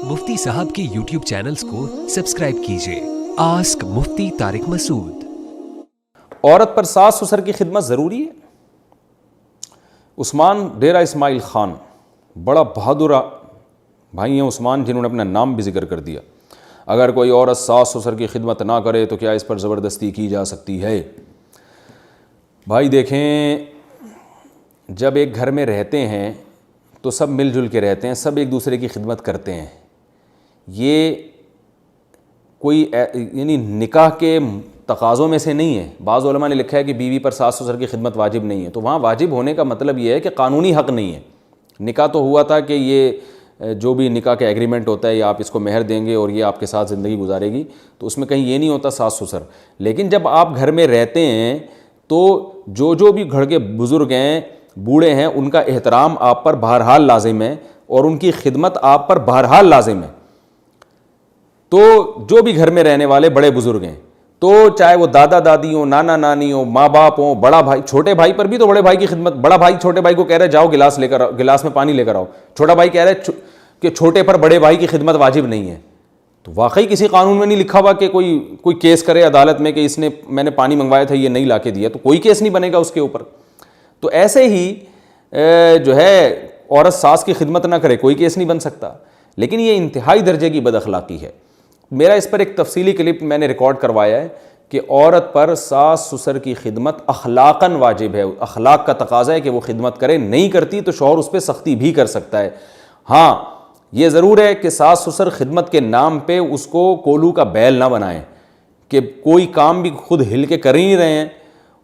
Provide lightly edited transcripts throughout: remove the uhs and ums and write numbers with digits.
मुफ्ती साहब के YouTube channels को सब्सक्राइब कीजिए। आस्क मुफ्ती तारिक मसूद। औरत पर सास ससुर की खिदमत ज़रूरी है। उस्मान डेरा इस्माइल ख़ान बड़ा बहादुर भाई हैं उस्मान, जिन्होंने अपना नाम भी जिक्र कर दिया। अगर कोई औरत सास ससुर की खिदमत ना करे तो क्या इस पर ज़बरदस्ती की जा सकती है? भाई देखें, जब एक घर में रहते हैं तो सब मिलजुल के रहते हैं, सब एक दूसरे की खिदमत करते हैं। ये कोई यानी निकाह के तकाज़ों में से नहीं है। बाज़ उलमा ने लिखा है कि बीवी पर सास ससुर की खिदमत वाजिब नहीं है, तो वहाँ वाजिब होने का मतलब ये है कि कानूनी हक़ नहीं है। निकाह तो हुआ था कि ये जो भी निकाह का एग्रीमेंट होता है, या आप इसको मेहर देंगे और ये आपके साथ ज़िंदगी गुजारेगी, तो उसमें कहीं ये नहीं होता सास ससुर। लेकिन जब आप घर में रहते हैं तो जो भी घर के बुज़ुर्ग हैं, बूढ़े हैं, उनका एहतराम आप पर बहरहाल लाजिम है और उनकी खिदमत आप पर बहरहाल लाजिम है। तो जो भी घर में रहने वाले बड़े बुज़ुर्ग हैं, तो चाहे वो दादा दादी हो, नाना नानी हो, माँ बाप हो, बड़ा भाई, छोटे भाई पर भी तो बड़े भाई की खिदमत। बड़ा भाई छोटे भाई को कह रहा है जाओ गिलास लेकर आओ, गिलास में पानी लेकर आओ। छोटा भाई कह रहा है कि छोटे पर बड़े भाई की खिदमत वाजिब नहीं है। तो वाकई किसी कानून में नहीं लिखा हुआ कि कोई केस करे अदालत में कि मैंने पानी मंगवाया था ये नहीं ला के दिया, तो कोई केस नहीं बनेगा उसके ऊपर। तो ऐसे ही जो है औरत सास की खिदमत ना करे, कोई केस नहीं बन सकता। लेकिन ये इंतहाई दर्जे की बदअखलाक़ी है। मेरा इस पर एक तफसीली क्लिप मैंने रिकॉर्ड करवाया है कि औरत पर सास ससुर की खिदमत अखलाकन वाजिब है। अखलाक का तकाज़ा है कि वो खिदमत करे, नहीं करती तो शौहर उस पर सख्ती भी कर सकता है। हाँ, ये ज़रूर है कि सास ससुर खिदमत के नाम पे उसको कोलू का बैल ना बनाएं कि कोई काम भी खुद हिल के कर ही नहीं रहे हैं,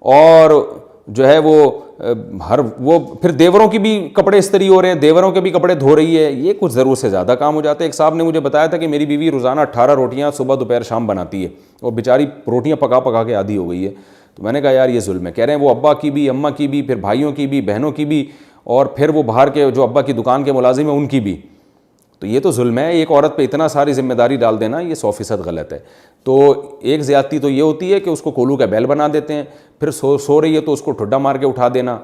और जो है वो फिर देवरों की भी कपड़े इस्त्री हो रहे हैं, देवरों के भी कपड़े धो रही है। ये कुछ ज़रूर से ज़्यादा काम हो जाते हैं। एक साहब ने मुझे बताया था कि मेरी बीवी रोज़ाना 18 रोटियां सुबह दोपहर शाम बनाती है और बेचारी रोटियां पका पका के आदी हो गई है। तो मैंने कहा यार ये जुल्म है। कह रहे हैं वो अब्बा की भी, अम्मा की भी, फिर भाइयों की भी, बहनों की भी, और फिर वो बाहर के जो अब्बा की दुकान के मुलाजिम हैं उनकी भी। तो ये तो जुल्म है। एक औरत पे इतना सारी जिम्मेदारी डाल देना ये 100% गलत है। तो एक ज़्यादती तो ये होती है कि उसको कोलू का बैल बना देते हैं, फिर सो रही है तो उसको ठुड्डा मार के उठा देना,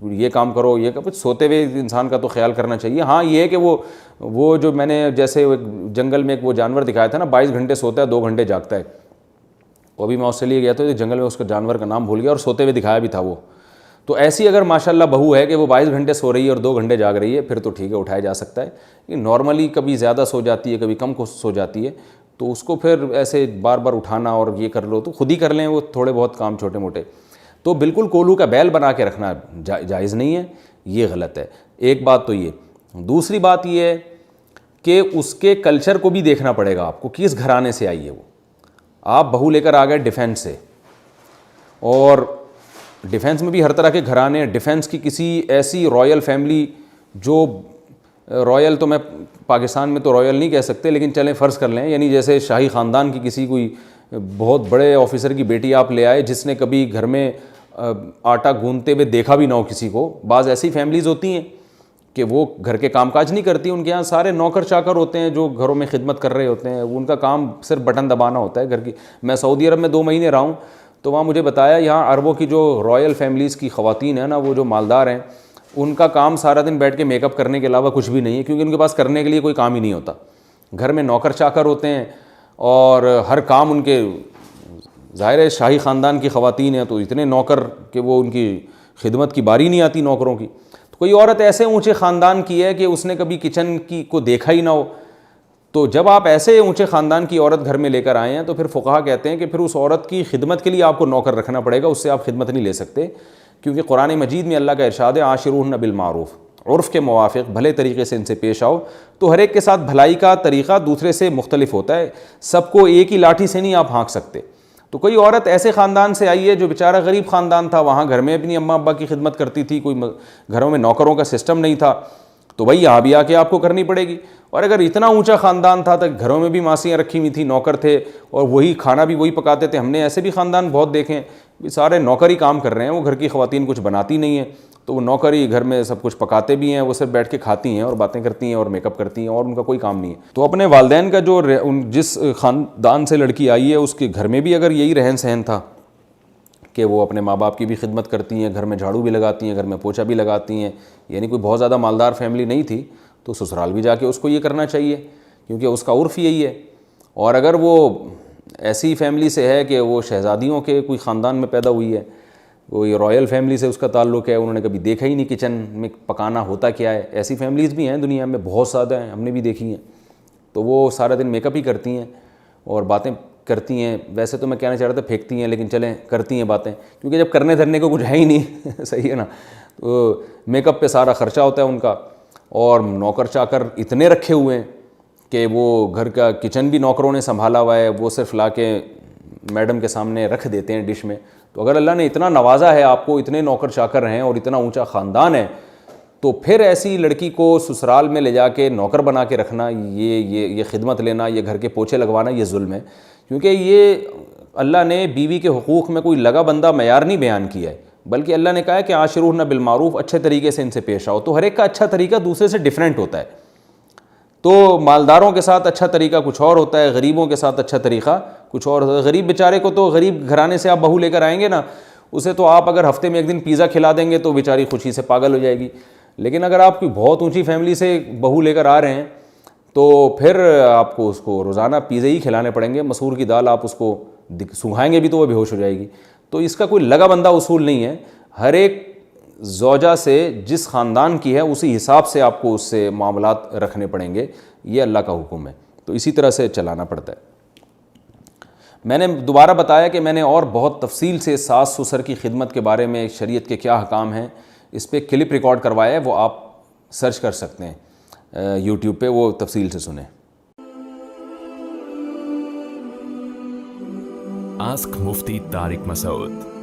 ये काम करो, ये करो। सोते हुए इंसान का तो ख्याल करना चाहिए। हाँ, ये है कि वो जो मैंने जैसे जंगल में एक वो जानवर दिखाया था ना, 22 घंटे सोता है, 2 घंटे जागता है। वो भी मैं ऑस्ट्रेलिया गया था तो जंगल में उसका जानवर का नाम भूल गया और सोते हुए दिखाया भी था वो। तो ऐसी अगर माशाल्लाह बहू है कि वो 22 घंटे सो रही है और 2 घंटे जाग रही है, फिर तो ठीक है, उठाया जा सकता है। ये नॉर्मली कभी ज़्यादा सो जाती है, कभी कम को सो जाती है, तो उसको फिर ऐसे बार बार उठाना और ये कर लो तो खुद ही कर लें वो थोड़े बहुत काम छोटे मोटे। तो बिल्कुल कोलू का बैल बना के रखना जायज़ नहीं है, ये गलत है। एक बात तो ये। दूसरी बात ये है कि उसके कल्चर को भी देखना पड़ेगा आपको, किस घराने से आई है वो। आप बहू लेकर आ गए डिफेंस से, और डिफेंस में भी हर तरह के घराने हैं। डिफेंस की किसी ऐसी रॉयल फैमिली जो रॉयल, तो मैं पाकिस्तान में तो रॉयल नहीं कह सकते, लेकिन चलें फ़र्ज़ कर लें, यानी जैसे शाही ख़ानदान की किसी कोई बहुत बड़े ऑफिसर की बेटी आप ले आए जिसने कभी घर में आटा गूंदते हुए देखा भी ना हो किसी को। बाज़ ऐसी फैमिलीज़ होती हैं कि वो घर के कामकाज नहीं करती, उनके यहाँ सारे नौकर चाकर होते हैं जो घरों में खिदमत कर रहे होते हैं, उनका काम सिर्फ बटन दबाना होता है घर की। मैं सऊदी अरब में 2 महीने रहा हूँ, तो वहाँ मुझे बताया यहाँ अरबों की जो रॉयल फैमिलीज़ की ख़वातीन है ना, वो जो मालदार हैं, उनका काम सारा दिन बैठ के मेकअप करने के अलावा कुछ भी नहीं है, क्योंकि उनके पास करने के लिए कोई काम ही नहीं होता। घर में नौकर चाकर होते हैं और हर काम उनके, ज़ाहिर है शाही ख़ानदान की ख़वातीन हैं तो इतने नौकर कि वो उनकी खिदमत की बारी नहीं आती नौकरों की। तो कोई औरत ऐसे ऊँचे ख़ानदान की है कि उसने कभी किचन की को देखा ही ना हो, तो जब आप ऐसे ऊँचे ख़ानदान की औरत घर में लेकर आए हैं तो फिर फ़ुक़हा कहते हैं कि फिर उस औरत की खिदमत के लिए आपको नौकर रखना पड़ेगा, उससे आप खिदमत नहीं ले सकते। क्योंकि कुरान मजीद में अल्लाह का इरशाद है, आशिरूहुन्ना बिल मारूफ़, उर्फ़ के मुवाफ़िक़ भले तरीक़े से इनसे पेश आओ। तो हर एक के साथ भलाई का तरीक़ा दूसरे से मुख्तलिफ होता है, सबको एक ही लाठी से नहीं आप हाँक सकते। तो कोई औरत ऐसे ख़ानदान से आई है जो बेचारा गरीब ख़ानदान था, वहाँ घर में अपनी अम्मा अब्बा की खिदमत करती थी, कोई घरों में नौकरों का सिस्टम नहीं था, तो भाई यहाँ भी आके आपको करनी पड़ेगी। और अगर इतना ऊंचा ख़ानदान था तो घरों में भी मासियाँ रखी हुई थी, नौकर थे और वही खाना भी वही पकाते थे। हमने ऐसे भी ख़ानदान बहुत देखे हैं, सारे नौकर ही काम कर रहे हैं, वो घर की ख़वातीन कुछ बनाती नहीं हैं, तो वो नौकर ही घर में सब कुछ पकाते भी हैं, वो सिर्फ बैठ के खाती हैं और बातें करती हैं और मेकअप करती हैं और उनका कोई काम नहीं है। तो अपने वालिदैन का जो जिस ख़ानदान से लड़की आई है उसके घर में भी अगर यही रहन सहन था कि वो अपने माँ बाप की भी खिदमत करती हैं, घर में झाड़ू भी लगाती हैं, घर में पोछा भी लगाती हैं, यानी कोई बहुत ज़्यादा मालदार फैमिली नहीं थी, तो ससुराल भी जाके उसको ये करना चाहिए کیونکہ اس کا عرف یہی ہے. اور اگر وہ ایسی فیملی سے ہے کہ وہ شہزادیوں کے کوئی خاندان میں پیدا ہوئی ہے, کوئی رائل فیملی سے اس کا تعلق ہے, انہوں نے کبھی دیکھا ہی نہیں کچن میں پکانا ہوتا کیا ہے, ایسی فیملیز بھی ہیں دنیا میں بہت زیادہ ہیں, ہم نے بھی دیکھی ہیں, تو وہ سارا دن میک اپ ہی کرتی ہیں اور باتیں کرتی ہیں. ویسے تو میں کہنا چاہ رہا تھا پھینکتی ہیں, لیکن چلیں کرتی ہیں باتیں, کیونکہ جب کرنے دھرنے کو کچھ ہے ہی نہیں صحیح ہے نا, تو میک اپ پہ سارا خرچہ ہوتا ہے ان کا. اور نوکر چاکر اتنے رکھے ہوئے ہیں کہ وہ گھر کا کچن بھی نوکروں نے سنبھالا ہوا ہے, وہ صرف لا کے میڈم کے سامنے رکھ دیتے ہیں ڈش میں. تو اگر اللہ نے اتنا نوازا ہے آپ کو, اتنے نوکر چاکر ہیں اور اتنا اونچا خاندان ہے, تو پھر ایسی لڑکی کو سسرال میں لے جا کے نوکر بنا کے رکھنا, یہ خدمت لینا, یہ گھر کے پوچھے لگوانا, یہ ظلم ہے. کیونکہ یہ اللہ نے بیوی کے حقوق میں کوئی لگا بندہ معیار نہیں بیان کیا ہے, بلکہ اللہ نے کہا ہے کہ عاشروہن بالمعروف, اچھے طریقے سے ان سے پیش آؤ. تو ہر ایک کا اچھا طریقہ دوسرے سے ڈیفرنٹ ہوتا ہے. تو مالداروں کے ساتھ اچھا طریقہ کچھ اور ہوتا ہے, غریبوں کے ساتھ اچھا طریقہ کچھ اور ہوتا ہے. غریب بیچارے کو تو, غریب گھرانے سے آپ بہو لے کر آئیں گے نا, اسے تو آپ اگر ہفتے میں ایک دن پیزا کھلا دیں گے تو بیچاری خوشی سے پاگل ہو جائے گی. لیکن اگر آپ کی بہت اونچی فیملی سے بہو لے کر آ رہے ہیں تو پھر آپ کو اس کو روزانہ پیزے ہی کھلانے پڑیں گے. مسور کی دال آپ اس کو سنگھائیں گے بھی تو وہ بے ہوش ہو جائے گی. تو اس کا کوئی لگا بندہ اصول نہیں ہے. ہر ایک زوجہ سے جس خاندان کی ہے اسی حساب سے آپ کو اس سے معاملات رکھنے پڑیں گے. یہ اللہ کا حکم ہے, تو اسی طرح سے چلانا پڑتا ہے. میں نے دوبارہ بتایا کہ میں نے اور بہت تفصیل سے ساس سسر کی خدمت کے بارے میں شریعت کے کیا احکام ہیں اس پہ کلپ ریکارڈ کروایا ہے, وہ آپ سرچ کر سکتے ہیں یوٹیوب پہ, وہ تفصیل سے سنیں. آسک مفتی طارق مسعود.